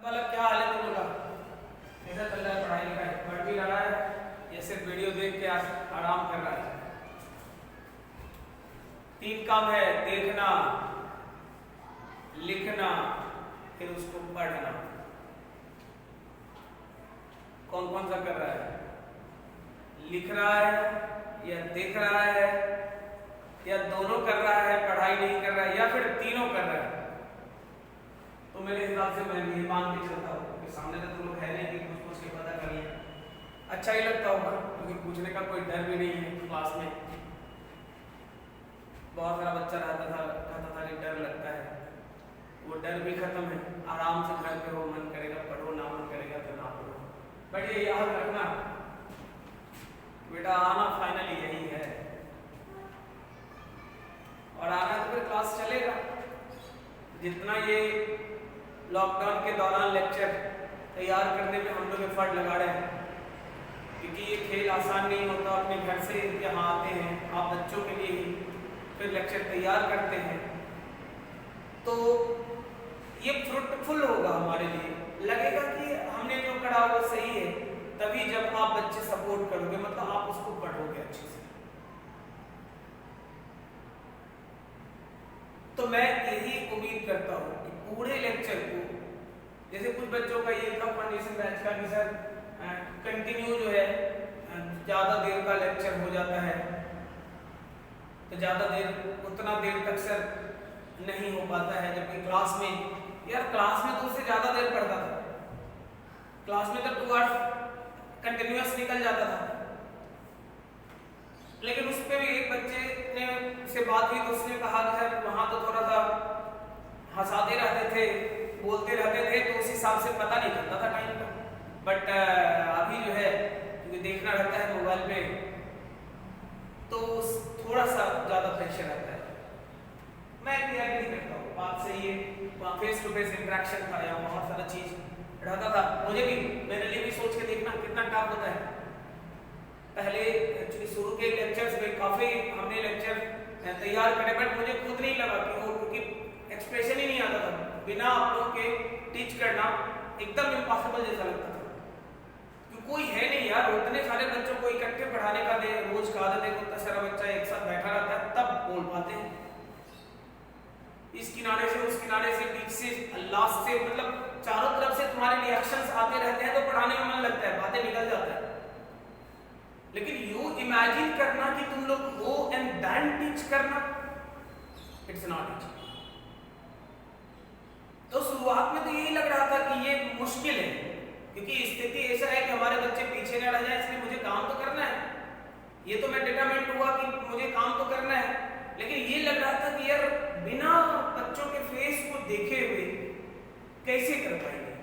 मतलब क्या हाल है तुम लोग का? कैसा चल रहा है पढ़ाई लिखाई? पढ़ भी रहा है या सिर्फ वीडियो देख के आराम कर रहा है? 3 काम है, देखना, लिखना, फिर उसको पढ़ना। कौन कौन सा कर रहा है? लिख रहा है या देख रहा है या दोनों कर रहा है, पढ़ाई नहीं कर रहा है, या फिर तीनों कर रहा है? तो मेरे हिसाब से मैं ये मान के चलता हूँ कि सामने तो तुम लोग है नहीं कि कुछ पूछ के पता कर लिया। अच्छा ही लगता होगा क्योंकि पूछने का कोई डर भी नहीं है। क्लास में बहुत सारा बच्चा कहता था कि डर लगता है, वो डर भी खत्म है। आराम से घर पे हो, मन करेगा पढ़ो, ना मन करेगा तो ना पढ़ो। बट ये याद रखना बेटा, आना फाइनली यही है और आना तो फिर क्लास चलेगा। जितना ये लॉकडाउन के दौरान लेक्चर तैयार करने में हम लोग एफर्ट लगा रहे हैं, क्योंकि ये खेल आसान नहीं होता। अपने घर से यहाँ आते हैं, आप बच्चों के लिए ही फिर लेक्चर तैयार करते हैं, तो ये फ्रूटफुल होगा हमारे लिए। लगेगा कि हमने जो पढ़ा वो सही है, तभी जब आप बच्चे सपोर्ट करोगे, मतलब आप उसको पढ़ोगे अच्छे से। तो मैं यही उम्मीद करता हूँ कि पूरे लेक्चर को, जैसे कुछ बच्चों का ये था फाउंडेशन बैच का कि सर कंटिन्यू जो है ज़्यादा देर का लेक्चर हो जाता है, तो ज़्यादा देर उतना देर तक सर नहीं हो पाता है। जबकि क्लास में, यार क्लास में तो उससे ज़्यादा देर पढ़ता था। क्लास में तो 2 आवर्स कंटिन्यूअस निकल जाता था। लेकिन उस पर भी एक बच्चे ने से बात हुई तो उसने कहा कि सर वहाँ तो थोड़ा सा हंसाते रहते थे, बोलते रहते थे, तो उस हिसाब से पता नहीं चलता था टाइम का। बट अभी जो है क्योंकि देखना रहता है मोबाइल पे, तो थोड़ा सा ज़्यादा प्रेशर रहता है। मैं भी एग्री करता हूँ, बात सही है। वहाँ फेस टू फेस इंटरेक्शन था या बहुत सारा चीज़ रहता था। मुझे भी, मेरे लिए भी सोच के देखना कितना टफ होता है। पहले एक्चुअली शुरू के लेक्चर्स में काफ़ी हमने लेक्चर तैयार करे, बट मुझे खुद नहीं लगा कि वो, क्योंकि एक्सप्रेशन ही नहीं आता था। बिना आप लोगों के टीच करना एकदम इम्पॉसिबल जैसा लगता था, क्योंकि कोई है नहीं यार, उतने सारे बच्चों को इकट्ठे पढ़ाने का दे, रोज का आदत है, उतना सारा बच्चा एक साथ बैठा रहता है, तब बोल पाते हैं। इस किनारे से उस किनारे से, बीच से, लास्ट से, मतलब चारों तरफ से तुम्हारे रिएक्शंस आते रहते हैं, तो पढ़ाने में मन लगता है, बातें निकल जाता है। लेकिन यू इमेजिन करना कि तुम लोग गो एंड देन टीच करना, इट्स नॉट इजी। तो शुरुआत में तो यही लग रहा था कि ये मुश्किल है, क्योंकि स्थिति ऐसा है कि हमारे बच्चे पीछे न रह जाए, इसलिए मुझे काम तो करना है। ये तो मैं डिटरमिनेट हुआ कि मुझे काम तो करना है। लेकिन ये लग रहा था कि यार बिना बच्चों के फेस को देखे हुए कैसे कर पाएंगे।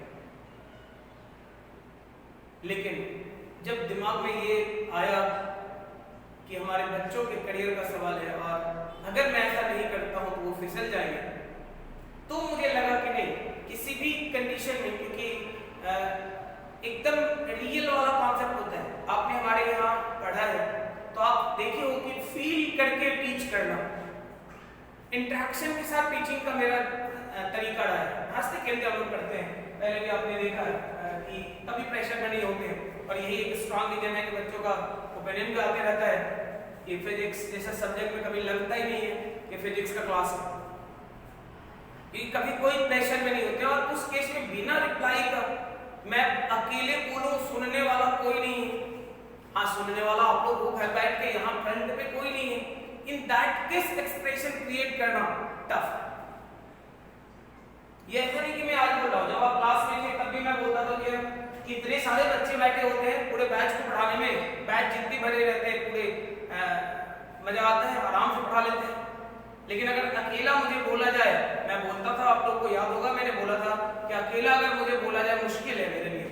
लेकिन जब दिमाग में ये आया कि हमारे बच्चों के करियर का सवाल है और अगर मैं ऐसा नहीं करता हूं तो वो फिसल जाएंगे, तो मुझे लगा कि नहीं, किसी भी कंडीशन में, क्योंकि एकदम रियल वाला कॉन्सेप्ट होता है। आपने हमारे यहाँ पढ़ा है तो आप देखे हो कि फील करके टीच करना, इंटरेक्शन के साथ टीचिंग का मेरा तरीका रहा है। हंसते खेलते हम लोग करते हैं, पहले भी आपने देखा कि कभी प्रेशर में नहीं होते, और यही एक स्ट्रॉन्ग रीजन है कि बच्चों का ओपिनियन भी आते रहता है कि फिजिक्स जैसा सब्जेक्ट में कभी लगता ही नहीं है कि फिजिक्स का क्लास है, कि कभी कोई प्रेशर में नहीं होते। और उस केस में बिना रिप्लाई का मैं अकेले बोलूं, सुनने वाला कोई नहीं है। हाँ, सुनने वाला आप लोग वो घर बैठ के यहाँ फ्रंट पे कोई नहीं है। In that case expression create करना टफ। ये ऐसा नहीं कि मैं आज बोल रहा हूँ, जब आप क्लास में थे तब भी मैं बोलता था कि इतने सारे बच्चे बैठे होते हैं पूरे बैच को पढ़ाने में, बैच जितनी भरे रहते हैं, पूरे मजा आता है, आराम से पढ़ा लेते हैं। लेकिन अगर अकेला मुझे बोला जाए, मैं बोलता था, आप लोग को याद होगा मैंने बोला था कि अकेला अगर मुझे बोला जाए मुश्किल है मेरे लिए।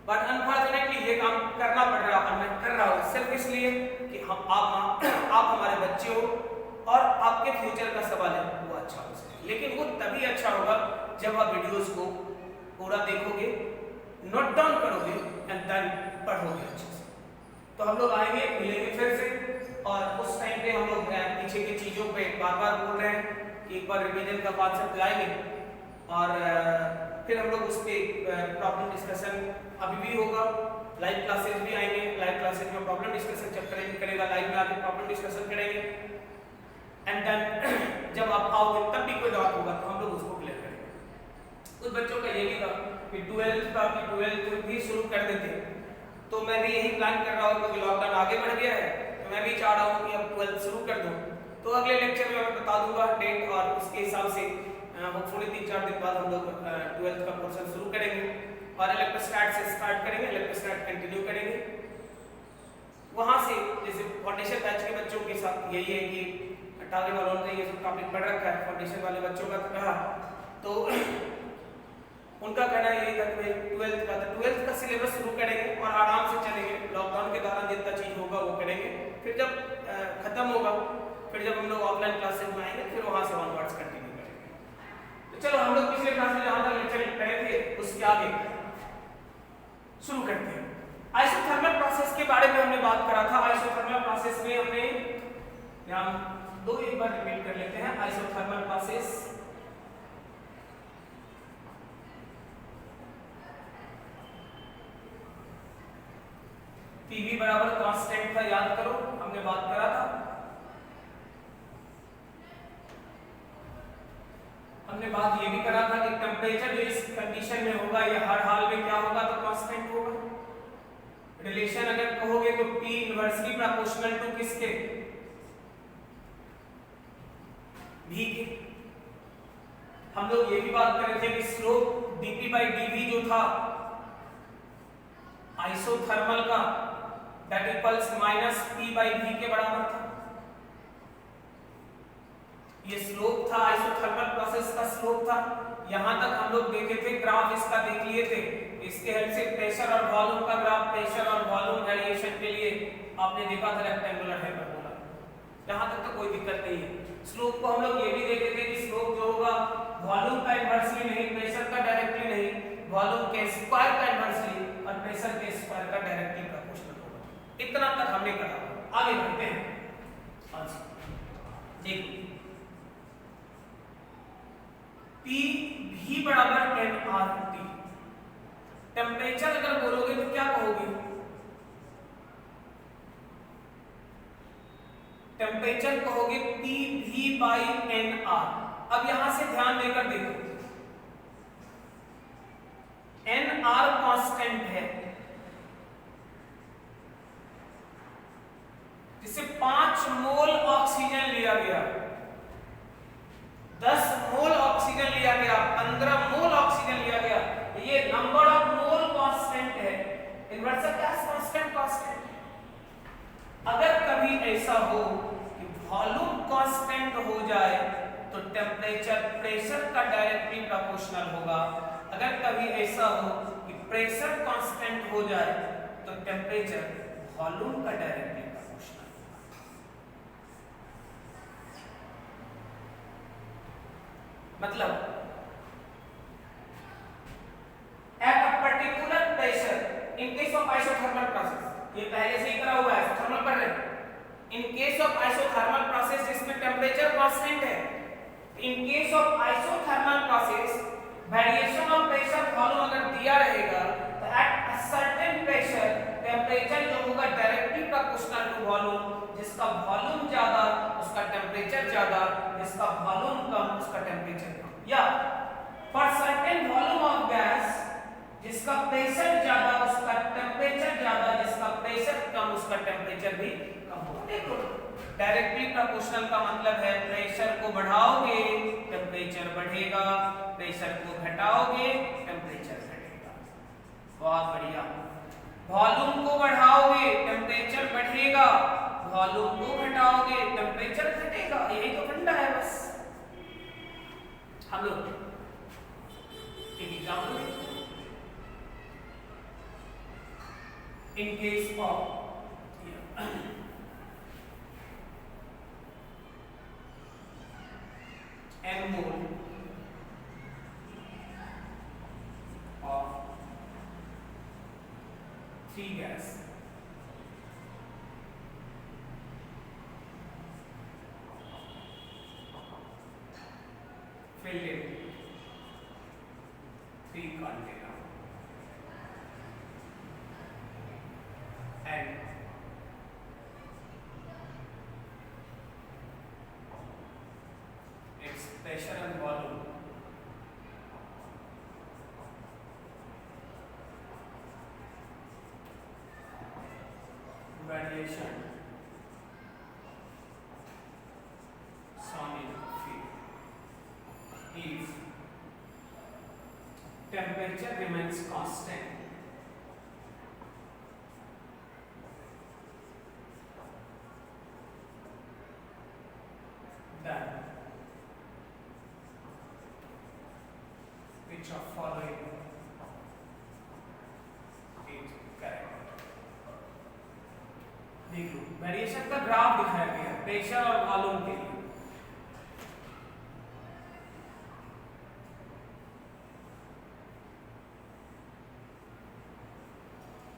बट अनफॉर्चुनेटली ये काम करना पड़ रहा है, मैं कर रहा हूँ सिर्फ इसलिए कि आप हमारे बच्चे हो और आपके फ्यूचर का सवाल है वो अच्छा हो सके। लेकिन वो तभी अच्छा होगा जब आप वीडियोस को पूरा देखोगे, नोट डाउन करोगे एंड देन पढ़ोगे अच्छे से। तो हम लोग आएंगे, मिलेंगे फिर से, और उस टाइम पे हम लोग पीछे की चीज़ों पे बार बार बोल रहे हैं कि एक बार रिवीजन का कॉन्सेप्ट लाएंगे और फिर हम लोग उस पर प्रॉब्लम डिस्कशन अभी भी होगा, लाइव क्लासेस भी आएंगे, लाइव क्लासेस में प्रॉब्लम डिस्कशन चैप्टर करेगा, लाइव में आके प्रॉब्लम डिस्कशन करेंगे एंड देन जब आप आओगे तब भी कोई डाउट होगा तो हम लोग उसको क्लियर करेंगे। कुछ बच्चों का ये भी था कि 12th भी शुरू कर देते, तो मैं भी यही प्लान कर रहा हूँ क्योंकि लॉकडाउन आगे बढ़ गया है, तो मैं भी चाह रहा हूँ कि अब 12th शुरू कर दूँ। तो अगले लेक्चर में मैं बता दूंगा डेट और उसके हिसाब से होपफुली 3-4 दिन बाद हम लोग 12th का पोर्शन शुरू करेंगे और इलेक्ट्रोस्टैट से स्टार्ट करेंगे, इलेक्ट्रोस्टैट कंटिन्यू करेंगे। वहाँ से जैसे फाउंडेशन बैच के बच्चों के साथ यही है कि टारगेट वालों ने ये सब टॉपिक पढ़ रखा है, फाउंडेशन वाले बच्चों का कहा तो उनका कहना यही था कि 12th का सिलेबस शुरू करेंगे और आराम से चलेंगे, लॉकडाउन के दौरान जितना चीज होगा वो करेंगे, फिर जब खत्म होगा फिर जब हम लोग ऑफलाइन क्लासेस में आएंगे फिर वहां से ऑनवर्ड्स कंटिन्यू करेंगे। तो चलो हम लोग पिछले क्लास में जहां तक लेक्चर करे थे उसके आगे शुरू करते हैं। आइसोथर्मल प्रोसेस के बारे में हमने बात करा था। आइसोथर्मल प्रोसेस में हमने यहाँ दो एक बार रिपीट कर लेते हैं। आइसोथर्मल प्रोसेस PV बराबर कांस्टेंट था, याद करो हमने बात करा था। हमने बात ये भी करा था कि टेम्परेचर जो इस कंडीशन में होगा ये हर हाल में क्या होगा तो कांस्टेंट होगा। रिलेशन अगर कहोगे तो P इनवर्सली प्रोपोर्शनल टू किसके, V के। हम लोग ये भी बात कर रहे थे कि स्लोप dP/dV जो था आइसोथर्मल का दैट इक्वल्स -P/V के बराबर था। ये स्लोप था, आइसोथर्मल प्रोसेस का स्लोप था। यहां तक हम लोग देखे थे, ग्राफ इसका देख लिए थे। इसके हेल्प से प्रेशर और वॉल्यूम का ग्राफ, प्रेशर और वॉल्यूम वेरिएशन के लिए आपने देखा था रेक्टेंगुलर हाइपरबोला। यहां तक तो कोई दिक्कत नहीं है। स्लोप को हम लोग ये भी देखे थे कि स्लोप जो होगा वॉल्यूम का इनवर्सली नहीं, प्रेशर का डायरेक्टली नहीं, वॉल्यूम के स्क्वायर का इनवर्सली और प्रेशर के स्क्वायर का डायरेक्टली प्रोपोर्शनल होगा। इतना तक हमने करा। आगे बढ़ते हैं। हाँ जी देखो, PV बराबर nRT। टेम्परेचर अगर बोलोगे तो क्या कहोगे, टेम्परेचर कहोगे PV/nR। अब यहां से ध्यान देकर देखो, nR कांस्टेंट है, जिसे 5 मोल ऑक्सीजन लिया गया, 10 मोल ऑक्सीजन लिया गया, 15 मोल ऑक्सीजन लिया गया, ये नंबर ऑफ मोल कांस्टेंट है। इनवर्सर गैस कांस्टेंट। अगर कभी ऐसा हो कि वॉल्यूम कांस्टेंट हो जाए तो टेम्परेचर प्रेशर का डायरेक्टली प्रोपोर्शनल होगा। अगर कभी ऐसा हो कि प्रेशर कांस्टेंट हो जाए तो टेम्परेचर वॉल्यूम का डायरेक्टली प्रोपोर्शनल होगा। मतलब at a particular pressure in case of isothermal process, ये पहले से ही करा हुआ है, आइसोथर्मल पढ़ रहे हैं। In case of isothermal process जिसमें टेम्परेचर कांस्टेंट है, in case of isothermal process variation of pressure volume अगर दिया रहेगा तो at a certain pressure temperature जो होगा डायरेक्टली प्रोपोर्शनल टू वॉल्यूम। जिसका वॉल्यूम ज्यादा उसका टेम्परेचर ज्यादा, जिसका वॉल्यूम कम उसका टेम्परेचर कम। या for certain volume of gas जिसका प्रेशर ज्यादा उसका टेम्परेचर ज्यादा, जिसका प्रेशर कम उसका टेम्परेचर भी कम होगा। देखो डायरेक्टली प्रोपोर्शनल का मतलब है प्रेशर को बढ़ाओगे टेम्परेचर बढ़ेगा, प्रेशर को घटाओगे टेम्परेचर घटेगा। बहुत बढ़िया। वॉल्यूम को बढ़ाओगे टेम्परेचर बढ़ेगा, वॉल्यूम को घटाओगे टेम्परेचर घटेगा। यही तो फंडा है बस। हम लोग एक example in case of n mole of 3 gas filled in 3 volume देगा। And it's pressure and volume variation solid field if temperature remains constant then which of following is correct। देख लो वेरिएशन का ग्राफ दिखाया गया है pressure और volume के लिए।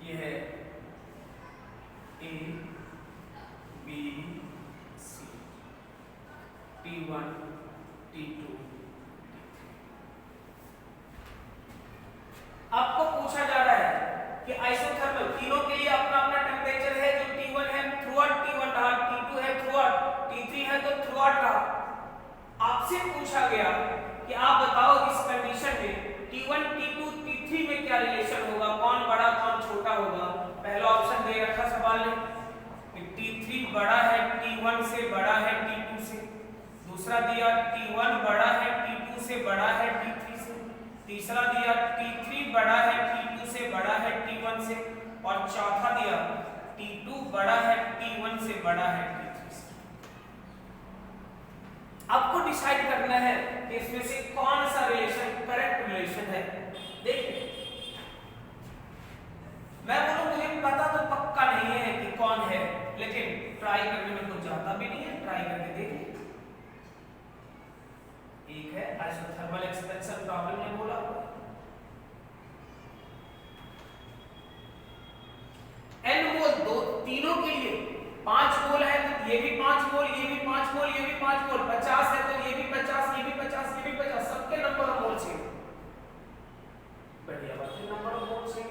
ये है A B C T1 T2 आपको पूछा जा रहा है कि आइसोथर्मल तीनों के लिए अपना अपना टेम्परेचर है। जो T1 है थ्रू आउट T1 रहा, T2 है थ्रू आउट, T3 है तो थ्रू आउट रहा। आपसे पूछा गया कि आप बताओ इस कंडीशन में T1 T2 T3 में क्या रिलेशन होगा, कौन बड़ा कौन छोटा होगा। पहला ऑप्शन दे रखा सवाल ने कि T3 बड़ा है T1 से बड़ा है T2 से, दूसरा दिया T1 बड़ा है T2 से बड़ा है T3 से, तीसरा दिया T3 बड़ा है T2 से बड़ा है T1 से, और चौथा दिया T2 बड़ा है T1 से बड़ा है T3 से। आपको डिसाइड करना है कि इसमें से कौन सा रिलेशन करेक्ट रिलेशन है। देखिए मैं बोलूं मुझे पता तो पक्का नहीं है कि कौन है, लेकिन ट्राई करने में कुछ जाता भी नहीं है, ट्राई करके देखिए। एक है आइसोथर्मल एक्सपेंशन प्रॉब्लम ने बोला n मोल दो तीनों के लिए 5 मोल है तो ये भी 5 मोल, ये भी 5 मोल, ये भी 5 मोल, 50 है तो ये भी 50, ये भी 50, ये भी 50, सबके नंबर ऑफ मोल सेम। बढ़िया बात है, नंबर ऑफ मोल सेम।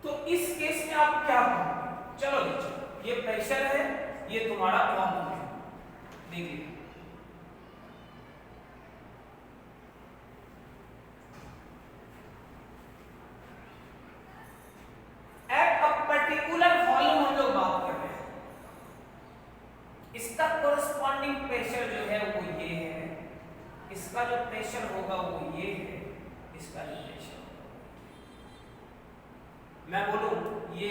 तो इस केस में आप क्या करोगे? चलो देखिए ये प्रेशर है, ये तुम्हारा वॉल्यूम है। देखिए पर्टिकुलर वॉल्यूम हम लोग बात कर रहे हैं, इसका कोरस्पॉन्डिंग प्रेशर जो है वो ये है, इसका जो प्रेशर होगा वो ये है, इसका जो प्रेशर मैं बोलूं ये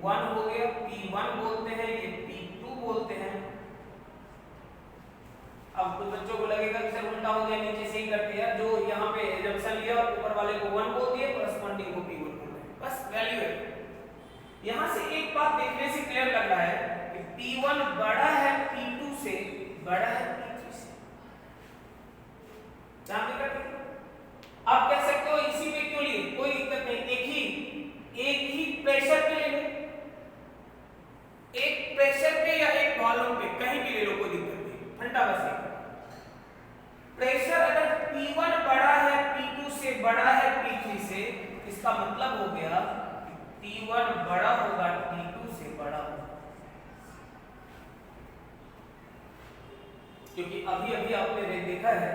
1 हो गया, P1 बोलते हैं, ये P2 बोलते हैं। अब कुछ बच्चों को लगेगा कि सर उल्टा हो गया, नीचे से ही करते हैं, जो यहाँ पे जंक्शन लिया ऊपर वाले को 1 बोल दिए, कोरस्पॉन्डिंग को P1 बोल रहे हैं, बस वैल्यू है। यहां से एक बात देखने से क्लियर लग रहा है कि P1 बड़ा है P2 से, बड़ा है P3 से। ध्यान देकर आप कह सकते हो इसी पे क्यों लिए, कोई दिक्कत नहीं, एक ही प्रेशर पे ले लो, एक प्रेशर पे या एक वॉल्यूम पे कहीं भी ले लो, कोई दिक्कत नहीं, घंटा बस। प्रेशर अगर P1 बड़ा है P2 से, बड़ा है P3 से, इसका मतलब हो गया T1 बड़ा होगा T2 से बड़ा होगा, क्योंकि अभी अभी आपने देखा है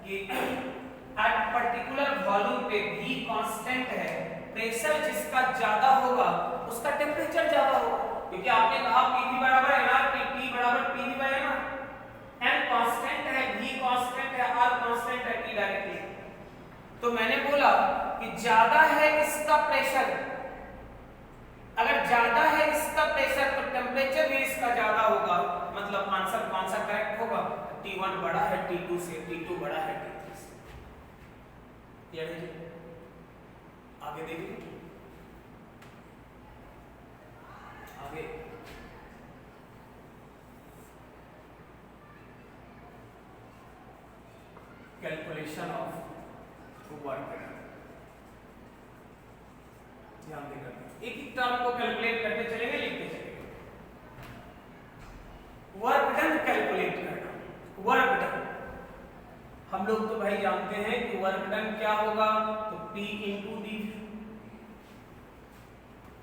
कि एट पर्टिकुलर वॉल्यूम पे V कांस्टेंट है, प्रेशर जिसका ज्यादा होगा उसका टेम्परेचर ज्यादा होगा, क्योंकि आपने कहा P बराबर है ना, P बराबर PV बाय है ना, M कांस्टेंट है, V कांस्टेंट है, R कांस्टेंट है, T डायरेक्टली। तो मैंने बोला कि ज्यादा है इसका प्रेशर, अगर ज्यादा है इसका प्रेशर तो टेम्परेचर भी इसका ज्यादा होगा, मतलब आंसर कौन सा करेक्ट होगा? T1 बड़ा है T2 से, T2 बड़ा है T3 से। क्लियर है? आगे देखिए, आगे कैलकुलेशन ऑफ वर्क, ध्यान देकर एक एक टर्म को कैलकुलेट करते चलेंगे, लिखते चलेंगे। वर्क डन कैलकुलेट करना, वर्क डन हम लोग तो भाई जानते हैं कि वर्क डन क्या होगा, तो P इंटू डी।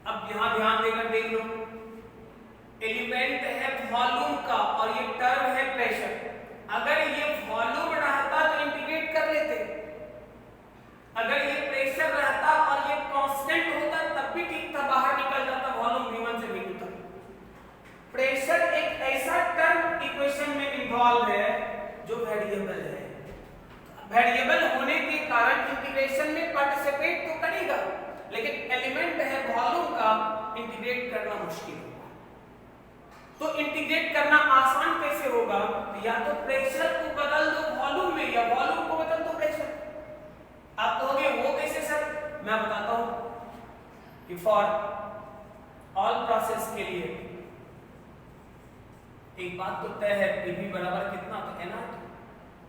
अब यहां ध्यान देकर देख लो, एलिमेंट है वॉल्यूम का और ये टर्म है प्रेशर। अगर ये वॉल्यूम रहता तो इंटीग्रेट कर लेते, अगर ये प्रेशर रहता और ये कांस्टेंट होता तब भी ठीक था, बाहर निकल जाता वॉल्यूम V1 से V2 तक। प्रेशर एक ऐसा टर्म इक्वेशन में इन्वॉल्व है जो वेरिएबल है, वेरिएबल होने के कारण इंटीग्रेशन में पार्टिसिपेट तो करेगा, लेकिन एलिमेंट है वॉल्यूम का, इंटीग्रेट करना मुश्किल होगा। तो इंटीग्रेट करना आसान कैसे होगा, या तो प्रेशर को बदल दो वॉल्यूम में या वॉल्यूम को बदल दो प्रेशर। आप कहोगे वो कैसे सर, मैं बताता हूं कि फॉर ऑल प्रोसेस के लिए एक बात तो तय है, Pv बराबर कितना, तो nR।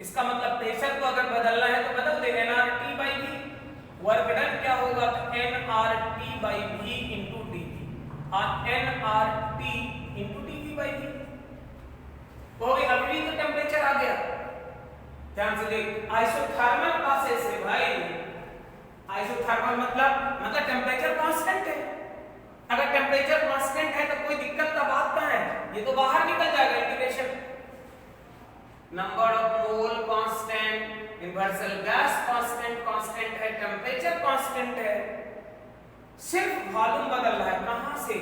इसका मतलब प्रेशर को अगर बदलना है तो बदल दे nRT by V। Work done क्या होगा, तो nRT by V into dV और nRT into dV by V हो गई। अभी तो टेम्परेचर आ गया, ध्यान से देख। आइसोथर्मल प्रोसेस है भाई, आइसोथर्मल मतलब टेम्परेचर कांस्टेंट है। अगर टेम्परेचर कांस्टेंट है तो कोई दिक्कत का बात कहां है, ये तो बाहर निकल जाएगा integration. Number of mole constant, universal gas constant है, टेम्परेचर कांस्टेंट है, सिर्फ वॉल्यूम बदल रहा है। कहां से,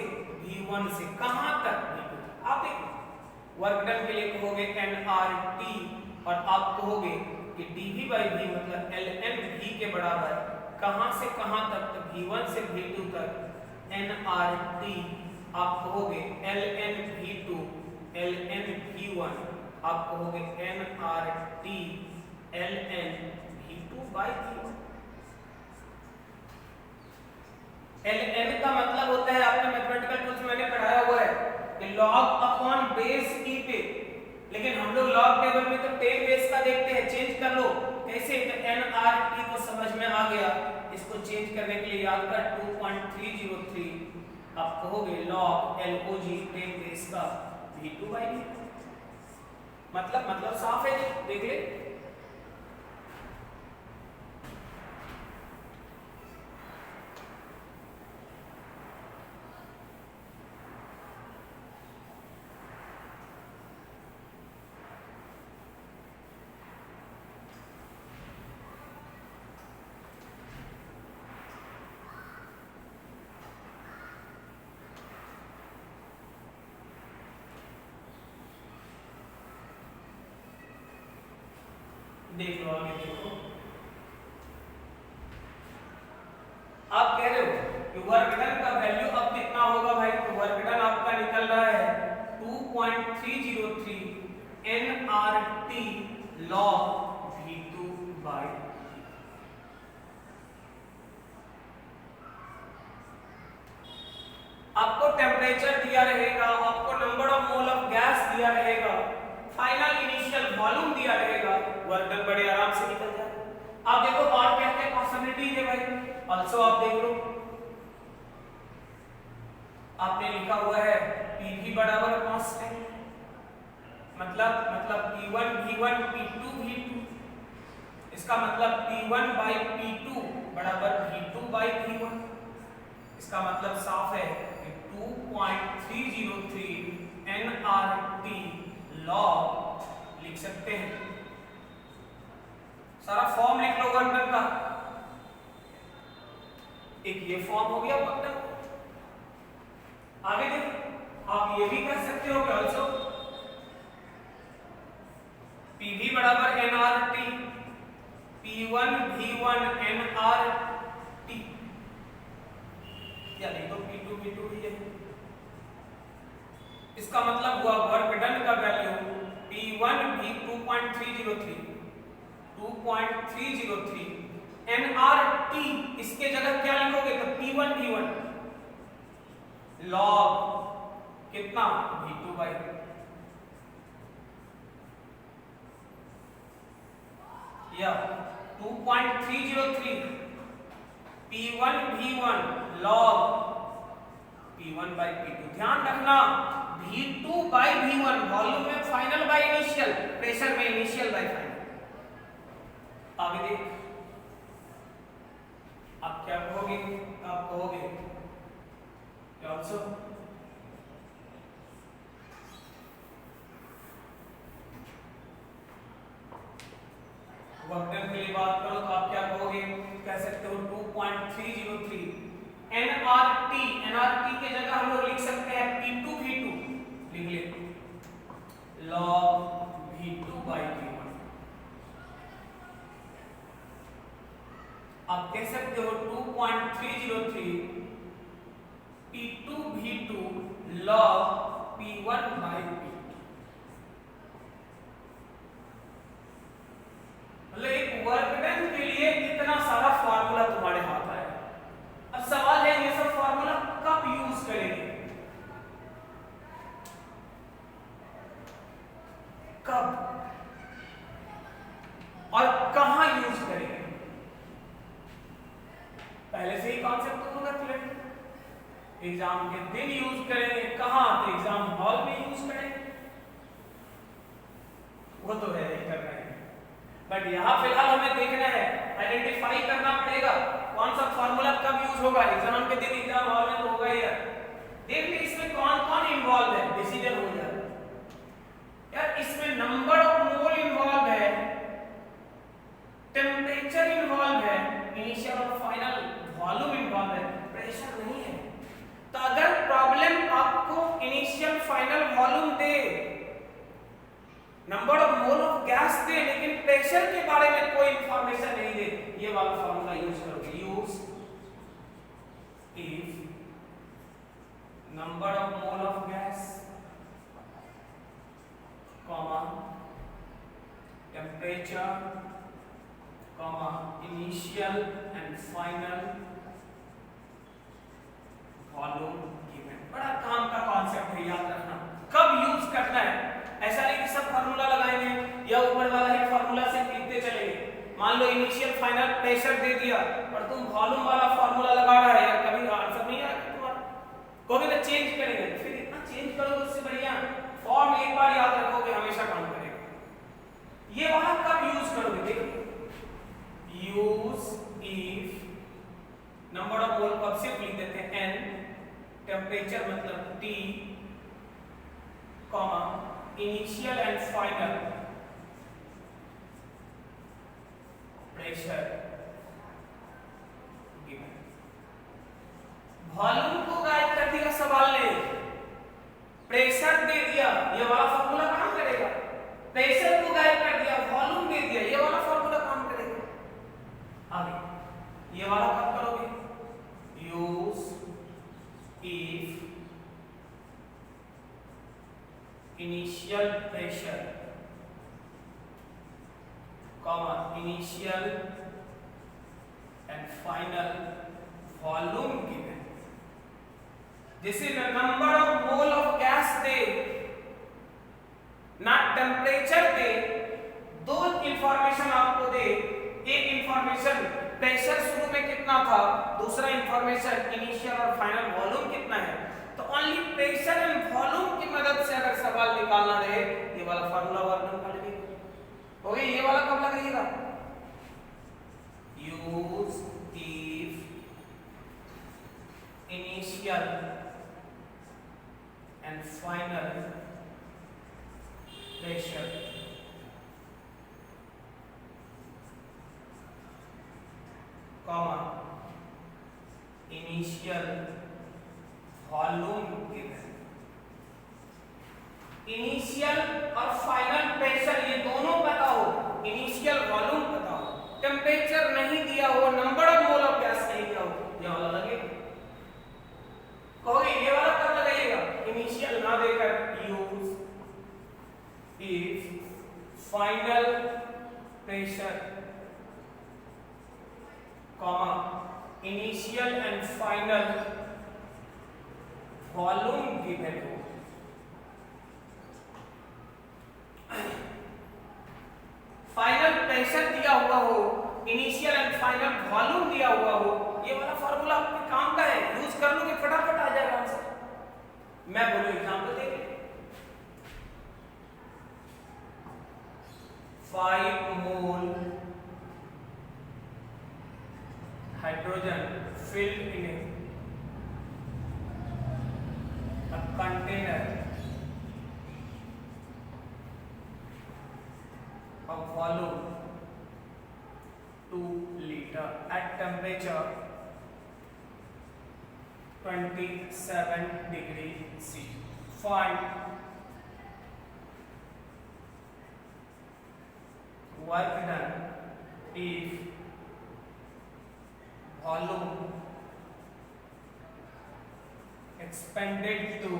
V1 से कहां तक, V2। आप देखो वर्क डन के लिए कहोगे nRT और आप कहोगे कि dV by V मतलब ln V के बराबर कहां से कहां तक, तो V1 से V2 तक nRT आप कहोगे ln V2 ln V1, आप कहोगे nRT ln V2 by V1। ln का मतलब होता है, आपने मैथमेटिकल टूल्स में मैंने पढ़ाया हुआ है कि log अपॉन बेस e पे, लेकिन हम लोग लॉग टेबल में तो टेन बेस का देखते हैं। चेंज कर लो कैसे, तो nRT तो समझ में आ गया, इसको चेंज करने के लिए याद कर 2.303 आप कहोगे log log 10 बेस का V2 बाई V। मतलब साफ है, देख ले। देख लो आगे, देखो आप कह रहे हो कि वर्क डन का वैल्यू अब कितना होगा भाई, तो वर्क डन आपका निकल रहा है 2.303 nRT log V2 by। आपको टेम्परेचर दिया रहेगा, आपको number of mole of gas दिया रहेगा, फाइनल इनिशियल वॉल्यूम दिया रहेगा, वर्क डन बड़े आराम से निकल जाए। आप देखो और क्या क्या पॉसिबिलिटीज है भाई, ऑल्सो आप देख लो, आपने लिखा हुआ है Pv बराबर कांस्टेंट, मतलब P1 V1 P2 V2, इसका मतलब P1 by P2 बराबर V2 by V1। इसका मतलब साफ है कि 2.303 nRT log लिख सकते हैं। सारा फॉर्म लिख लो वर्क डन का, एक ये फॉर्म हो गया वर्क डन। आगे देखो, आप ये भी कर सकते हो कि ऑल्सो Pv बराबर nRT P1 V1 nRT, या नहीं तो P2 V2 ही है। इसका मतलब हुआ वर्क डन का वैल्यू P1 V 2.303 nRT, इसके जगह क्या लिखोगे, तो P1 V1 log कितना V2 बाई, या 2.303 P1 V1 log P1 by P2। ध्यान रखना V2 by V1 वॉल्यूम में फाइनल बाय इनिशियल, प्रेशर में इनिशियल बाय फाइनल। आगे देख, आप क्या कहोगे? आप कहोगे ऑल्सो वर्क डन के लिए बात करो तो आप क्या कहोगे? कह सकते हो 2.303 एनआरटी। एनआरटी के जगह हम लोग लिख सकते हैं P2V2, लिख ले log V2 by V1। आप कह सकते हो 2.303 P2V2 log P1 by P2। मतलब एक वर्क डन के लिए इतना सारा फार्मूला तुम्हारे हाथ आया। अब सवाल है ये सब फार्मूला कब यूज करेंगे? कब और कहां यूज करेंगे? पहले से ही कॉन्सेप्ट तो होगा क्लियर। एग्जाम के दिन यूज करेंगे, कहां? तो एग्जाम हॉल में यूज करेंगे, वो तो है ही कर रहे हैं। बट यहां फिलहाल हमें देखना है, आइडेंटिफाई करना पड़ेगा कौन सा फार्मूला कब यूज होगा। एग्जाम के दिन एग्जाम हॉल में तो होगा ही यार। देख ले इसमें कौन कौन इन्वॉल्व है, डिसीजन हो जाए यार। इसमें नंबर ऑफ मोल इन्वॉल्व है, टेम्परेचर इन्वॉल्व है, इनिशियल और फाइनल वॉल्यूम इन्वॉल्व है, प्रेशर नहीं है। तो अगर प्रॉब्लम आपको इनिशियल फाइनल वॉल्यूम दे, number of mole of gas दे, लेकिन प्रेशर के बारे में कोई इंफॉर्मेशन नहीं दे, ये वाला फार्मूला यूज करोगे। Use if number of mole of gas comma temperature comma initial and final volume given. बड़ा काम का कॉन्सेप्ट है, याद रखना कब यूज करना है। ऐसा नहीं कि सब फार्मूला लगाएंगे या ऊपर वाला ही फार्मूला से लिखते चलेंगे। मान लो इनिशियल फाइनल प्रेशर दे दिया और तुम वॉल्यूम वाला फार्मूला लगा रहा है यार, कभी आंसर नहीं आएगा तुम्हारा। कभी ना चेंज करेंगे, फिर इतना चेंज करोगे उससे बढ़िया फॉर्म एक बार याद रखोगे, हमेशा काम करेगा। ये वाला कब यूज करोगे? देखो यूज इफ नंबर ऑफ मोल को सिर्फ लिख देते हैं n, टेम्परेचर मतलब T, comma initial and final pressure given. Volume को गायब कर दिया सवाल ने, प्रेशर दे दिया, ये वाला फार्मूला काम करेगा। प्रेशर को गायब कर दिया, वॉल्यूम दे दिया, ये वाला फार्मूला काम करेगा। आगे ये वाला कब करोगे? Use if initial pressure comma initial and final volume given. जैसे number of mole of gas दे ना टेम्परेचर दे, दो इंफॉर्मेशन आपको दे। एक इंफॉर्मेशन प्रेशर शुरू में कितना था, दूसरा इंफॉर्मेशन इनिशियल और फाइनल वॉल्यूम कितना है। तो ओनली प्रेशर एंड वॉल्यूम की मदद से अगर सवाल निकालना रहे, ये वाला फार्मूला वर्क कर लेंगे। हो गया। ये वाला कब लगाइएगा? Use if initial and final pressure comma initial volume given. Initial और फाइनल प्रेशर ये दोनों पता हो, इनिशियल वॉल्यूम पता हो, टेम्परेचर नहीं दिया हो, number of mole of gas नहीं दिया हो, ये वाला लगेगा। कहोगे ये वाला कब लगाइएगा? इनिशियल ना देकर use if final pressure comma initial and final volume given हो। फाइनल प्रेशर दिया हुआ हो, इनिशियल एंड फाइनल वॉल्यूम दिया हुआ हो, ये वाला फार्मूला आपके काम का है, यूज कर लोगे फटाफट आ जाएगा आंसर। मैं बोलूं एग्जांपल देख, 5 मोल hydrogen filled in a container of volume 2 liter at temperature 27 degree C. Find work done if volume expanded to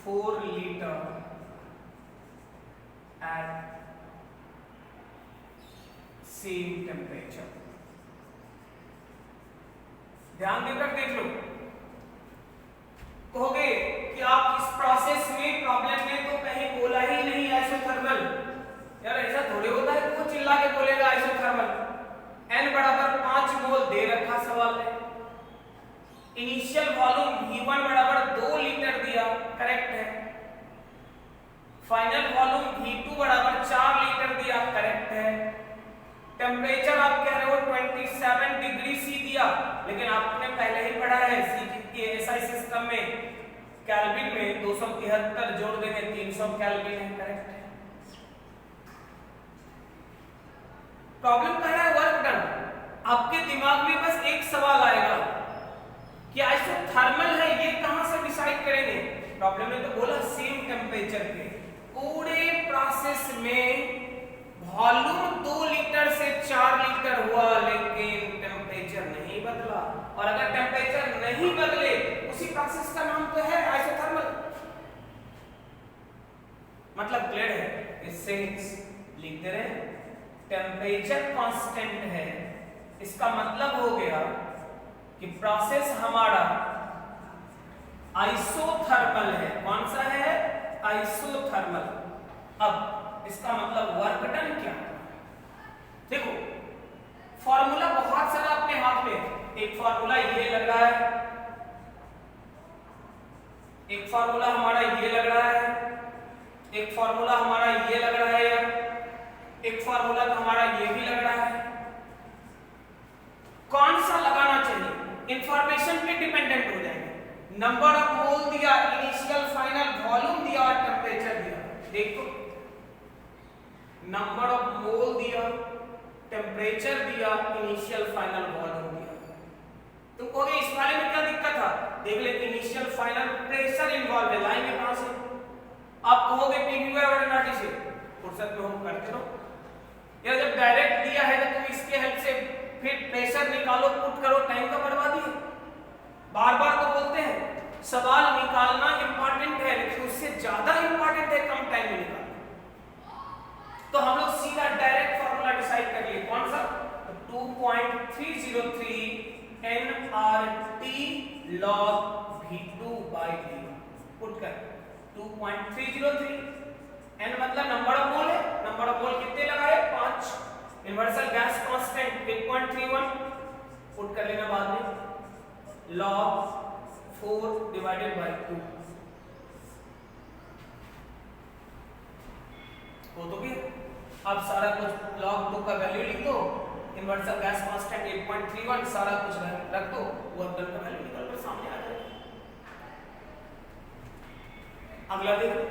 4 liter at same temperature. ध्यान देकर देख लो। कहोगे कि आप इस प्रोसेस में प्रॉब्लम में तो कहीं बोला ही नहीं आइसोथर्मल। यार ऐसा थोड़े होता है वो चिल्ला के बोलेगा आइसोथर्मल। n बराबर 5 मोल दे रखा सवाल में। इनिशियल वॉल्यूम V1 बराबर 2 लीटर दिया, करेक्ट है। फाइनल वॉल्यूम V2 बराबर 4 लीटर दिया, करेक्ट है। टेम्परेचर आप कह रहे हो 27 डिग्री सी दिया, लेकिन आपने पहले ही पढ़ा है एसआई सिस्टम में केल्विन में 273 जोड़ देंगे 300 केल्विन है, करेक्ट है। प्रॉब्लम कह रहा है वर्क डन। आपके दिमाग में बस एक सवाल आएगा कि आइसोथर्मल है, ये कहां से डिसाइड करेंगे। प्रॉब्लम में तो बोला सेम टेम्परेचर पे। पूरे प्रोसेस में वॉल्यूम 2 लीटर से 4 लीटर हुआ, लेकिन टेम्परेचर नहीं बदला। और अगर टेम्परेचर नहीं बदले, उसी प्रोसेस का नाम तो है आइसोथर्मल, मतलब क्लियर है। इससे लिखते रहे टेम्परेचर कांस्टेंट है, इसका मतलब हो गया कि प्रोसेस हमारा आइसोथर्मल है। कौन सा है? आइसोथर्मल। अब इसका मतलब वर्क डन क्या? देखो फॉर्मूला बहुत सारा अपने हाथ में। एक फॉर्मूला ये लग रहा है, एक फॉर्मूला हमारा ये लग रहा है, एक फॉर्मूला हमारा ये लग रहा है, एक फॉर्मूला तो हमारा ये भी लग रहा है। कौन सा लगाना चाहिए इंफॉर्मेशन पे डिपेंडेंट हो जाएगा। नंबर ऑफ मोल दिया, इनिशियल फाइनल वॉल्यूम दिया और टेम्परेचर दिया। देखो नंबर ऑफ मोल दिया, टेम्परेचर दिया, इनिशियल फाइनल वॉल्यूम दिया। तुम कहोगे इस वाले में क्या दिक्कत था? देख ले इनिशियल फाइनल प्रेशर इन्वॉल्व है, लाइन में कहां से? आप कहोगे पीवी और एनआरटी से, फुर्सत में हम करते रहो। यार जब डायरेक्ट दिया है तो तुम इसके हेल्प से फिर प्रेशर निकालो, पुट करो, टाइम का बर्बादी है। बार बार तो बोलते हैं सवाल निकालना इंपॉर्टेंट है, लेकिन उससे ज्यादा इंपॉर्टेंट है कम टाइम में निकालना। तो हम लोग सीधा डायरेक्ट फॉर्मूला डिसाइड कर लिए। कौन सा? 2.303 nRT log V2 by V1 put कर 2.303। n मतलब नंबर ऑफ मोल है, नंबर ऑफ मोल कितने लगाए? 5। यूनिवर्सल गैस कांस्टेंट 8.31 पुट कर लेना बाद में, log 4 डिवाइडेड बाय 2 हो तो भी। अब सारा कुछ log 2 का वैल्यू लिख दो, यूनिवर्सल गैस कांस्टेंट 8.31 सारा कुछ रख दो, वर्क डन का वैल्यू निकल कर सामने आ जाएगा। अगला देखो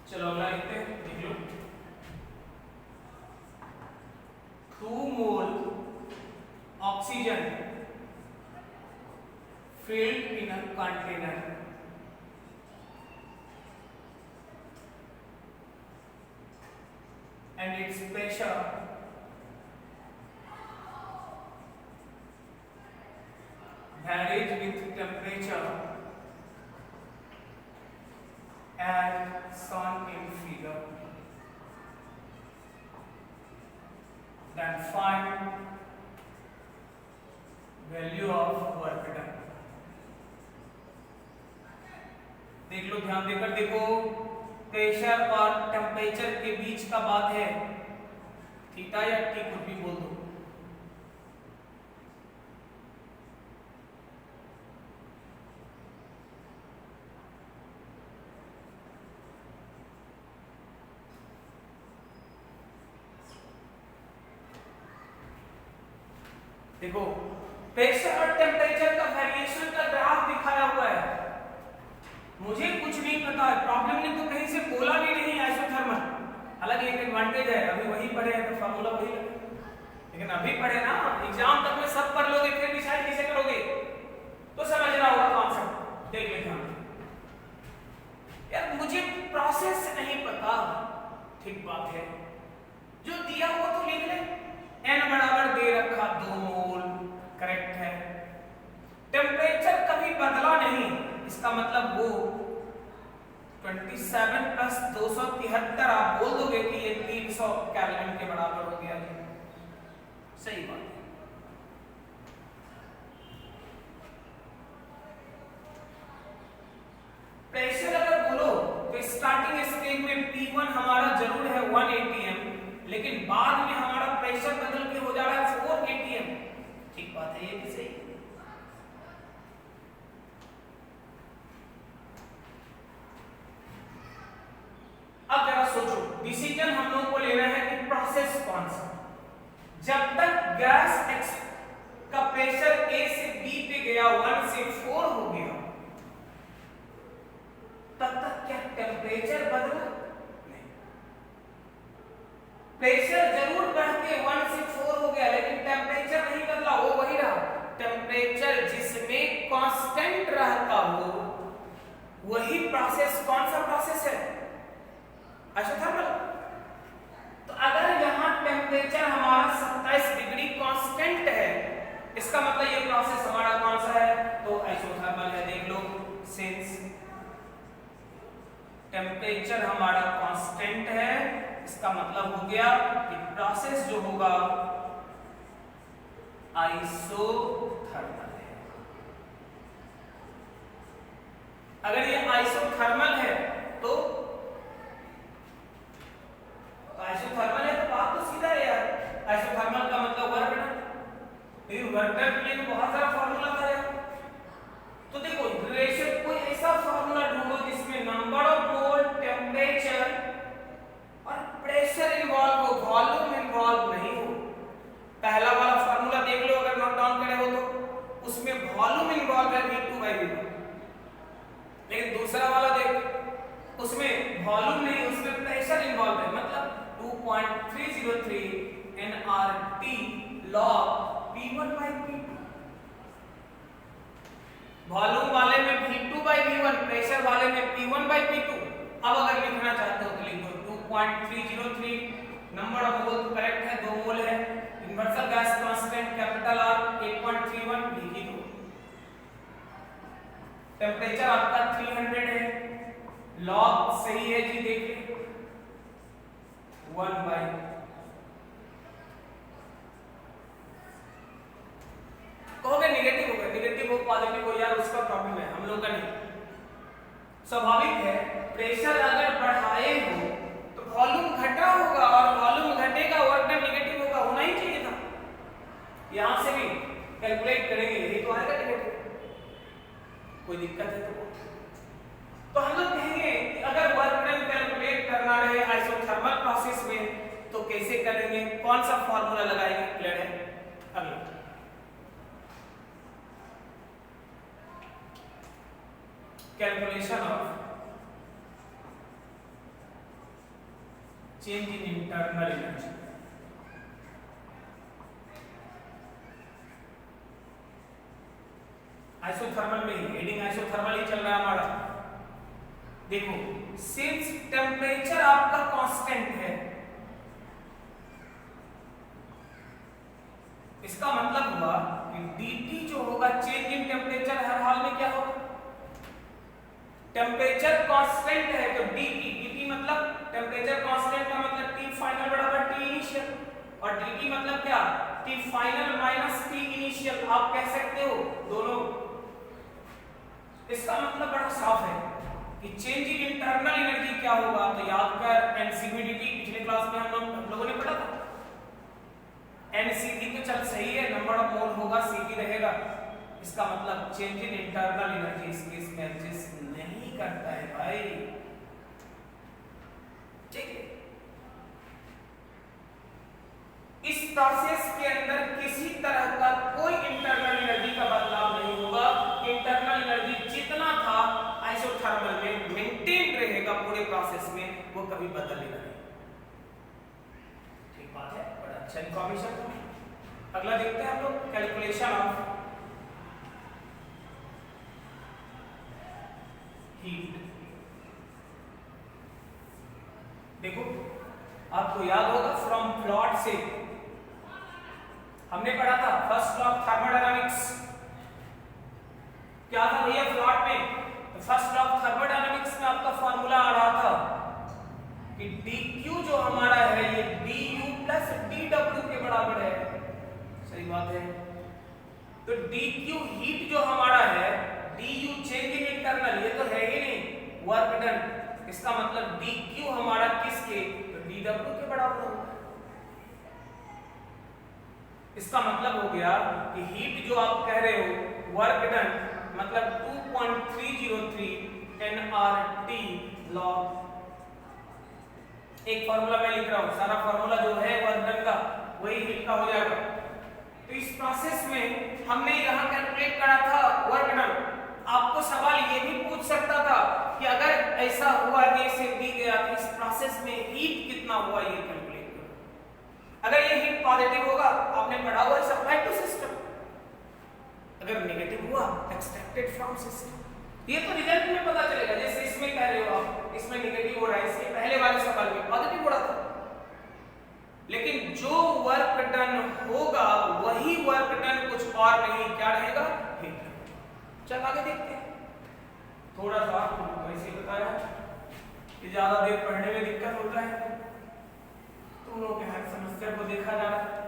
चलो अगला लिखते हैं, देख लो 2 मोल oxygen filled in a container and its pressure varies with temperature as shown in figure, then find value of work done. देख लो, ध्यान देकर देखो, प्रेशर और टेम्परेचर के बीच का बात है, थीटा या टी कुछ भी बोल दो। देखो, प्रेशर और टेम्परेचर का वेरिएशन का ग्राफ दिखाया हुआ है, मुझे कुछ नहीं पता है, प्रॉब्लम ने तो कहीं से बोला भी नहीं आइसोथर्मल। हालांकि एक एडवांटेज है, अभी वही पढ़े हैं तो फार्मूला वही लगे, लेकिन अभी पढ़े ना, एग्जाम तक में सब पढ़ लोगे, फिर डिसाइड कैसे करोगे, तो समझना होगा कॉन्सेप्ट। देख लेते हैं यार, मुझे प्रोसेस नहीं पता, ठीक बात है, जो दिया हुआ तो लिख ले, n बराबर दे रखा 2 मोल, करेक्ट है। टेम्परेचर कभी बदला नहीं, इसका मतलब वो 27 प्लस 273 आप बोल दोगे कि ये 300 केल्विन के बराबर हो गया, सही बात है। प्रेशर अगर बोलो तो स्टार्टिंग स्टेज में P1 हमारा जरूर है 1 atm, लेकिन बाद में हमारा प्रेशर बदल के हो जा रहा है 4 atm, ठीक बात है, ये भी सही। अब जरा सोचो, डिसीजन हम लोगों को लेना है कि प्रोसेस कौन सा। जब तक गैस एक्स का प्रेशर A से B पे गया, 1 से 4 हो गया, तब तक क्या टेम्परेचर बदला? नहीं। प्रेशर जरूर बढ़ के 1 से 4 हो गया, लेकिन टेम्परेचर नहीं बदला, वो वही रहा। टेम्परेचर जिसमें कांस्टेंट रहता हो, वही प्रोसेस कौन सा प्रोसेस है? आइसोथर्मल। तो अगर यहाँ टेम्परेचर हमारा 27 डिग्री कांस्टेंट है, इसका मतलब ये प्रोसेस हमारा कौन सा है? तो आइसोथर्मल है। देख लो, सिंस टेम्परेचर हमारा कांस्टेंट है, इसका मतलब हो गया कि प्रोसेस जो होगा आइसोथर्मल है। अगर ये आइसोथर्मल है तो आइसोथर्मल है तो बात तो सीधा है यार, आइसोथर्मल का मतलब वर्क डन। लेकिन वर्क डन के लिए बहुत सारा फार्मूला था यार, तो देखो रेशियो, कोई ऐसा फार्मूला ढूंढो जिसमें नंबर ऑफ मोल, टेम्परेचर और प्रेशर इन्वॉल्व हो, वॉल्यूम इन्वॉल्व नहीं हो। पहला वाला फार्मूला देख लो, अगर नोट डाउन करे हो तो, उसमें वॉल्यूम इन्वॉल्व है V2/V1, लेकिन दूसरा वाला देख, उसमें वॉल्यूम नहीं, उसमें प्रेशर इन्वॉल्व है, मतलब 2.303 nRT log P1/P2। वॉल्यूम वाले में V2/V1, प्रेशर वाले में P1/P2। अब अगर लिखना चाहते हो तो लिख दो 2.303, नंबर ऑफ मोल तो करेक्ट है, 2 मोल है, universal gas constant capital R 8.31 लिख दो। टेम्परेचर आपका 300 है, लॉग सही है जी, देख ले 1/, कहोगे नेगेटिव होगा, नेगेटिव हो पॉजिटिव हो यार, उसका प्रॉब्लम है, हम लोग का नहीं। स्वाभाविक है, प्रेशर अगर बढ़ाए हो तो वॉल्यूम घटा होगा, और वॉल्यूम घटेगा, वर्क डन नेगेटिव होगा, होना ही चाहिए था। यहां से भी कैलकुलेट करेंगे, यही तो आएगा नेगेटिव। कोई दिक्कत है तो हम लोग कहेंगे कि अगर वर्क डन कैलकुलेट करना रहे आइसोथर्मल प्रोसेस में तो कैसे करेंगे, कौन सा फार्मूला लगाएंगे? क्लियर है? अगला calculation of change in internal energy. Isothermal में ही, हेडिंग आइसोथर्मल ही चल रहा है हमारा। देखो, सिंस टेम्परेचर आपका कांस्टेंट है, इसका मतलब हुआ कि dt जो होगा change in temperature temperature constant है तो dt मतलब टेम्परेचर कांस्टेंट का मतलब T फाइनल बराबर T इनिशियल, और dt मतलब क्या, T final minus T initial, आप कह सकते हो दोनों। इसका मतलब बड़ा साफ है कि चेंज इन इंटरनल एनर्जी क्या होगा, तो याद कर एनसीवीडीटी पिछले क्लास में हम लोगों ने पढ़ा था। एनसीवी तो चल सही है, नंबर ऑफ मोल होगा, सीवी रहेगा, इसका मतलब चेंज इन इंटरनल एनर्जी इस केस में एग्जिस्ट नहीं करता है भाई, ठीक है। इस प्रोसेस के अंदर किसी तरह का कोई इंटरनल एनर्जी का बदलाव नहीं होगा, इंटरनल एनर्जी जितना था आइसोथर्मल में मेंटेन रहेगा पूरे प्रोसेस में, वो कभी बदलेगा नहीं। ठीक बात है, बड़ा अच्छा इंफॉर्मेशन। अगला देखते हैं हम लोग कैलकुलेशन ऑफ हीट। देखो आपको याद होगा फ्रॉम प्लॉट से हमने पढ़ा था फर्स्ट लॉ ऑफ थर्मोडायनामिक्स, क्या था भैया प्लॉट में, तो फर्स्ट लॉ ऑफ थर्मोडायनामिक्स में आपका फार्मूला आ रहा था कि dq जो हमारा है ये du प्लस dw के बराबर है, सही बात है। तो dq हीट जो हमारा है, du चेंज इन इंटरनल, ये तो है ही नहीं वर्क डन, इसका मतलब dq हमारा किसके, तो dw के बराबर होगा। इसका मतलब हो गया कि हीट जो आप कह रहे हो वर्क डन मतलब 2.303 nRT लॉग, एक फार्मूला मैं लिख रहा हूं, सारा फार्मूला जो है वर्क डन का वही हीट का हो जाएगा। तो इस प्रोसेस में हमने यहां कैलकुलेट करा था वर्क डन। आपको सवाल ये भी पूछ सकता था कि अगर ऐसा हुआ, ए से बी गया, तो इस प्रोसेस में हीट कितना हुआ ये कैलकुलेट करो। अगर ये हीट पॉजिटिव होगा, आपने पढ़ा हुआ सप्लाई टू सिस्टम, अगर नेगेटिव हुआ एक्सट्रैक्टेड फ्रॉम सिस्टम। ये तो रिजल्ट में पता चलेगा, जैसे इसमें कह रहे हो आप इसमें नेगेटिव हो रहा है, इसके पहले वाले सवाल में पॉजिटिव हो रहा था। लेकिन जो वर्क डन होगा वही वर्क डन, कुछ और नहीं, क्या रहेगा, हीट। चल आगे देखते हैं। थोड़ा सा वैसे बताया कि ज्यादा देर पढ़ने में दिक्कत होता है, तुम लोगों के हर समस्या को देखा जा रहा है।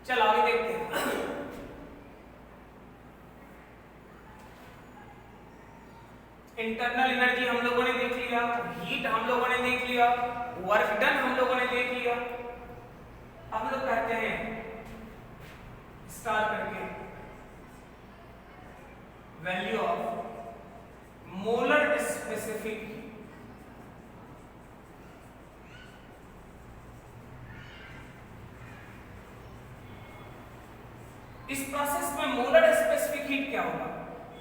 चल आगे देखते हैं। इंटरनल एनर्जी हम लोगों ने देख लिया, हीट हम लोगों ने देख लिया, वर्क डन हम लोगों ने देख लिया। हम लोग कहते हैं स्टार करके वैल्यू ऑफ मोलर स्पेसिफिक, इस प्रोसेस में मोलर स्पेसिफिक हीट क्या होगा,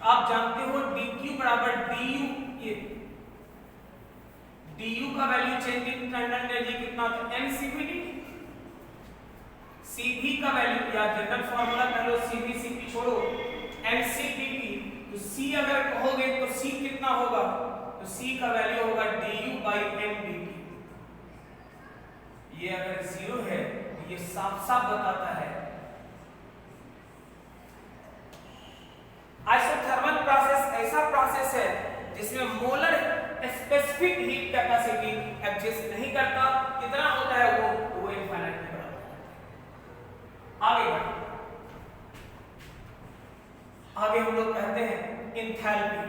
आप जानते हो dq बराबर du, ये du का value change in internal energy कितना होता है, mcvdt। cv का वैल्यू या जनरल फार्मूला कह लो, cv cp छोड़ो, mcdt। तो c अगर कहोगे तो c कितना होगा, तो c का वैल्यू होगा du by mdt। ये अगर 0 है तो ये साफ साफ बताता है आइसोथर्मल प्रोसेस ऐसा प्रोसेस है जिसमें molar specific heat capacity exist नहीं करता, कितना होता है वो इनफाइनाइट के बराबर है। आगे बढ़ो, आगे हम लोग कहते हैं एंथैल्पी।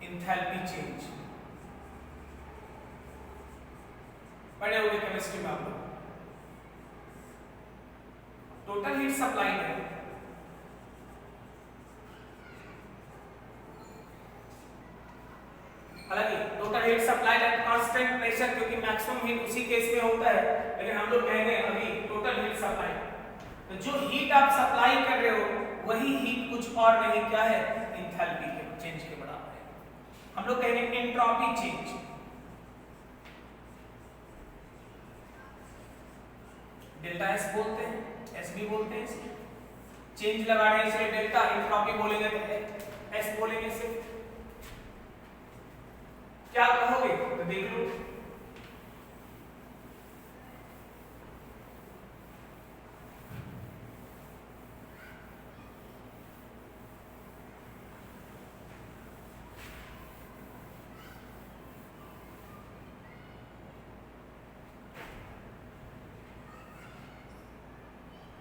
एंथैल्पी चेंज पढ़े हुए केमिस्ट्री में आप लोग। टोटल हीट सप्लाई है, हालांकि total heat supply at constant pressure, क्योंकि मैक्सिमम हीट उसी केस में होता है, लेकिन हम लोग कहेंगे अभी टोटल हीट सप्लाई। तो जो हीट आप सप्लाई कर रहे हो वही हीट कुछ और नहीं, क्या है, एंथैल्पी के चेंज के बराबर है। हम लोग कहेंगे एंट्रोपी चेंज। डेल्टा एस बोलते हैं, एस भी बोलते हैं इसे। चेंज लगा रहे हैं इसलिए डेल्टा, एंट्रोपी बोलेंगे तो एस बोलेंगे इसे। क्या कहोगे तो देख लो।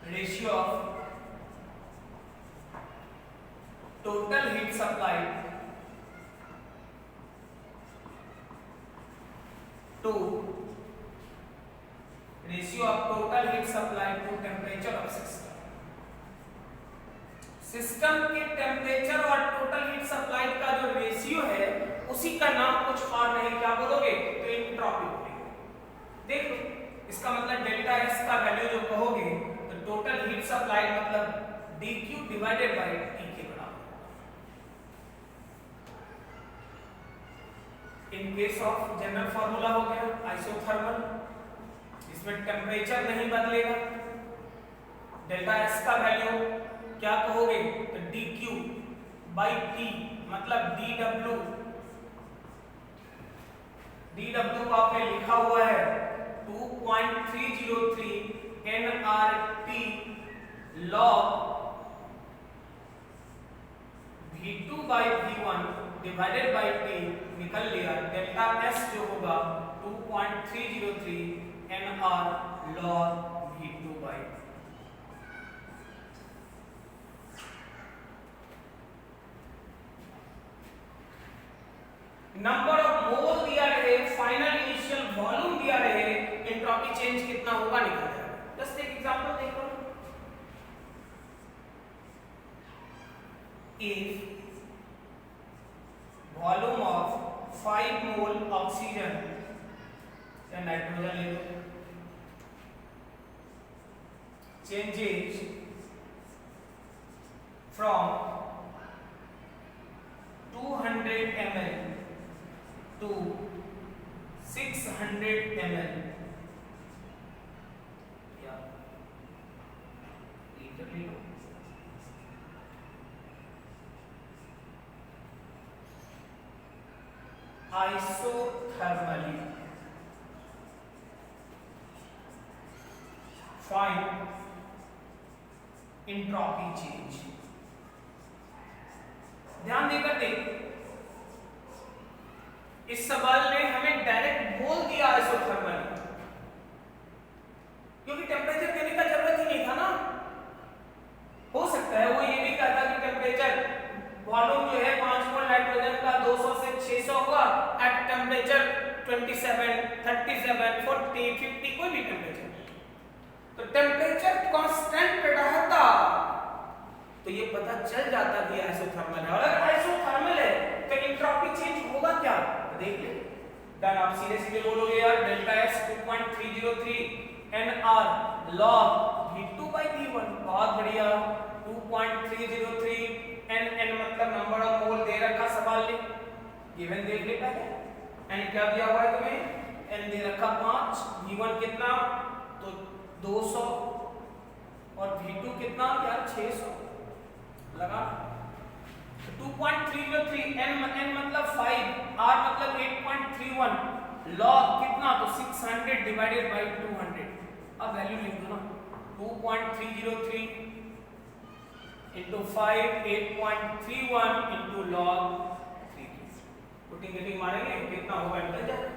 Ratio of total heat supplied to ratio of total heat supplied to temperature of system. System के टेम्परेचर और टोटल हीट सप्लाइड का जो रेशियो है उसी का नाम कुछ और नहीं, क्या बोलोगे तो एंट्रोपी बोलेंगे। देख लो, इसका मतलब डेल्टा एस का वैल्यू जो कहोगे तो टोटल हीट सप्लाइड मतलब dq डिवाइडेड बाय T के बराबर। In case of general formula हो गया आइसोथर्मल, इसमें टेम्परेचर नहीं बदलेगा। डेल्टा एस का वैल्यू क्या कहोगे तो dq बाई T मतलब dw। dw को आपने लिखा हुआ है 2.303 nRT log V2 by V1 divided by T निकल लिया। डेल्टा S जो होगा 2.303 nR log V2 by. Number of मोल दिया रहे, फाइनल इनिशियल वॉल्यूम दिया रहे, एंट्रोपी चेंज कितना होगा निकल जाएगा। जस्ट एक एग्जांपल देखो। If volume of 5 mole oxygen या नाइट्रोजन ले लो changes from 200 ml to 600 ml या लीटर ले लो। Isothermally find entropy change. ध्यान देकर देख, इस सवाल ने हमें डायरेक्ट बोल दिया आइसोथर्मल, क्योंकि टेम्परेचर देने का जरूरत ही नहीं था ना। हो सकता है वो ये भी कहता कि टेम्परेचर वॉल्यूम जो है 5 मोल नाइट्रोजन का 200 से 600 हुआ एट टेम्परेचर 27, 37, 40, 50 कोई भी टेम्परेचर, तो टेम्परेचर कांस्टेंट रहता तो ये पता चल जाता कि आइसोथर्मल है। और अगर आइसोथर्मल है तो एंट्रोपी चेंज होगा क्या देख ले। डन, आप सीधे सीधे बोलोगे यार delta S 2.303 nR log V2 by V1। बहुत बढ़िया, 2.303 n मतलब नंबर ऑफ मोल दे रखा सवाल ने, गिवन देख ले पहले। n क्या दिया हुआ है तुम्हें, n दे रखा 5, V1 कितना तो 200 और V2 कितना यार 600 लगा। 2.303 n मतलब 5, r मतलब 8.31, log कितना तो 600 डिवाइडेड बाय 200। अब वैल्यू लिख दो ना, 2.303 into 5 8.31 into log 3। पुटिंग मारेंगे कितना होगा निकल जाएगा।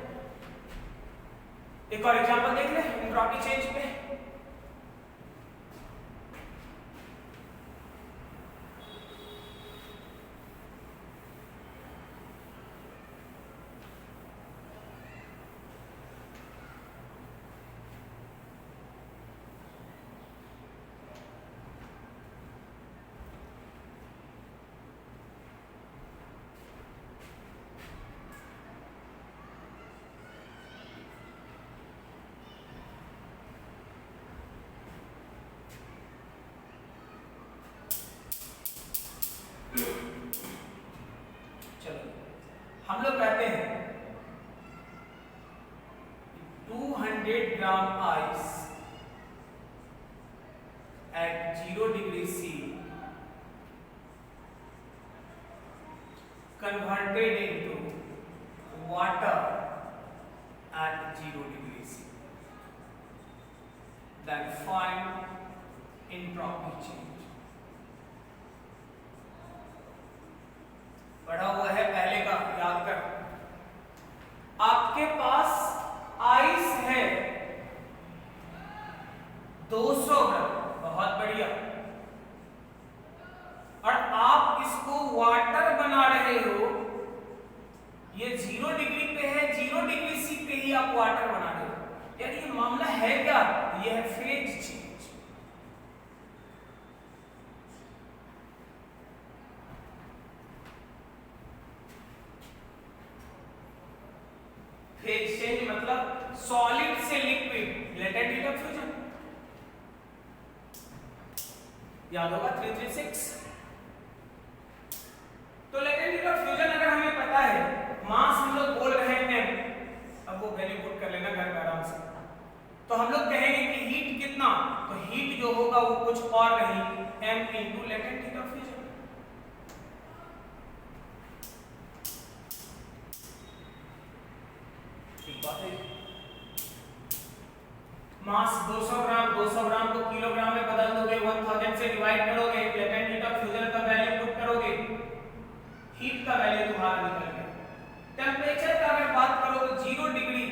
एक और एग्जांपल देख ले एंट्रोपी चेंज पे। हम लोग कहते हैं 200 gram ice at 0 degree C converted into water at 0 degree C. Then find entropy change. पढ़ा हुआ है पहले का, याद कर। आपके पास आइस है 200 ग्राम, बहुत बढ़िया, और आप इसको वाटर बना रहे हो। ये 0 डिग्री पे है, 0 डिग्री सी पे ही आप वाटर बना रहे हो। यानी ये मामला है क्या? ये है फेज चेंज। फेज चेंज मतलब सॉलिड से liquid, latent heat of fusion. याद होगा 336। तो लेटेंट हीट ऑफ फ्यूजन अगर हमें पता है, मास हम लोग बोल रहे हैं m, अब वो वैल्यू पुट कर लेना घर में आराम से। तो हम लोग कहेंगे कि हीट कितना, तो हीट जो होगा वो कुछ और नहीं, m into latent heat of fusion. ठीक बात है। मास 200 ग्राम, 200 ग्राम को किलोग्राम में बदल दोगे, 1000 से डिवाइड करोगे, लेटेंट हीट ऑफ फ्यूजन का वैल्यू पुट करोगे, हीट का वैल्यू तुम्हारा निकल गया। टेम्परेचर का अगर बात करो तो 0 डिग्री,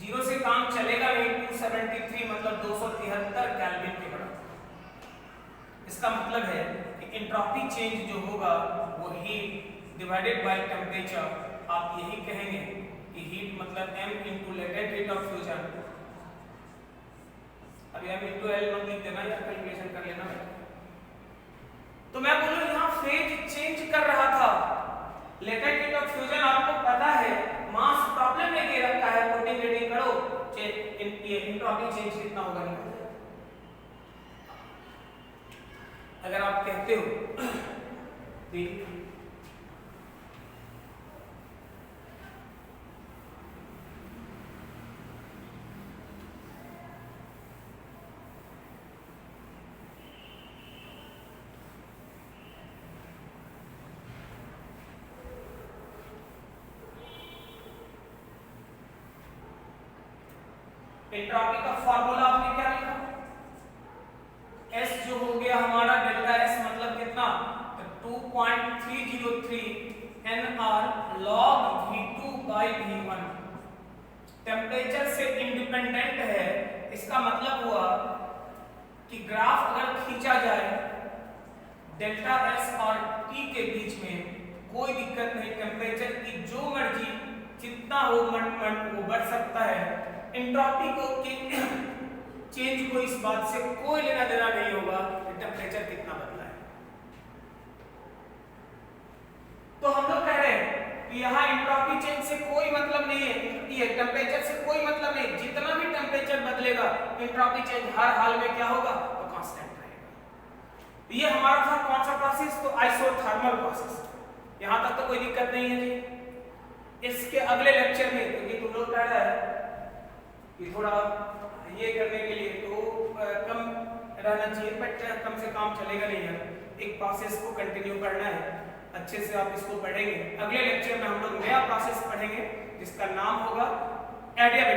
0 से काम चलेगा नहीं, 273 मतलब 273 केल्विन के बराबर। इसका मतलब है कि एंट्रोपी चेंज जो होगा वो हीट डिवाइडेड बाय टेम्परेचर। आप यही कहेंगे कि हीट मतलब m into latent heat of fusion. अब m इनटू l मत लिख देना या कैलकुलेशन कर लेना। तो मैं बोलूं यहाँ फेज चेंज कर रहा था। लेटेंट हीट ऑफ फ्यूजन आपको पता है, मास प्रॉब्लम में दे रखा है, पुटिंग रेटिंग करो, एंट्रोपी चेंज कितना होगा निकल जाएगा। अगर आप कहते हो देखिए एंट्रोपी का फार्मूला आपने क्या लिखा, S जो हो गया हमारा डेल्टा S मतलब कितना, तो 2.303 nr log V2 by V1। Temperature से इंडिपेंडेंट है, इसका मतलब हुआ कि ग्राफ अगर खींचा जाए डेल्टा S और T के बीच में कोई दिक्कत नहीं, टेम्परेचर की जो मर्जी जितना हो वो बढ़ सकता है। एंट्रोपी को चेंज को इस बात से कोई लेना देना नहीं होगा कि टेम्परेचर कितना बदला है। तो हम लोग कह रहे हैं कि यहाँ एंट्रोपी चेंज से कोई मतलब नहीं है, ये टेम्परेचर से कोई मतलब नहीं, जितना भी टेम्परेचर बदलेगा एंट्रोपी चेंज हर हाल में क्या होगा, वो कांस्टेंट रहेगा। ये हमारा था कौन सा प्रोसेस, तो आइसोथर्मल प्रोसेस। यहाँ तक तो कोई दिक्कत नहीं है जी। इसके अगले लेक्चर में, क्योंकि तुम लोग कह रहे हैं कि थोड़ा ये करने के लिए तो कम रहना चाहिए, बट कम से काम चलेगा नहीं है, एक प्रोसेस को कंटिन्यू करना है, अच्छे से आप इसको पढ़ेंगे। अगले लेक्चर में हम लोग नया प्रोसेस पढ़ेंगे जिसका नाम होगा एडियाबैटिक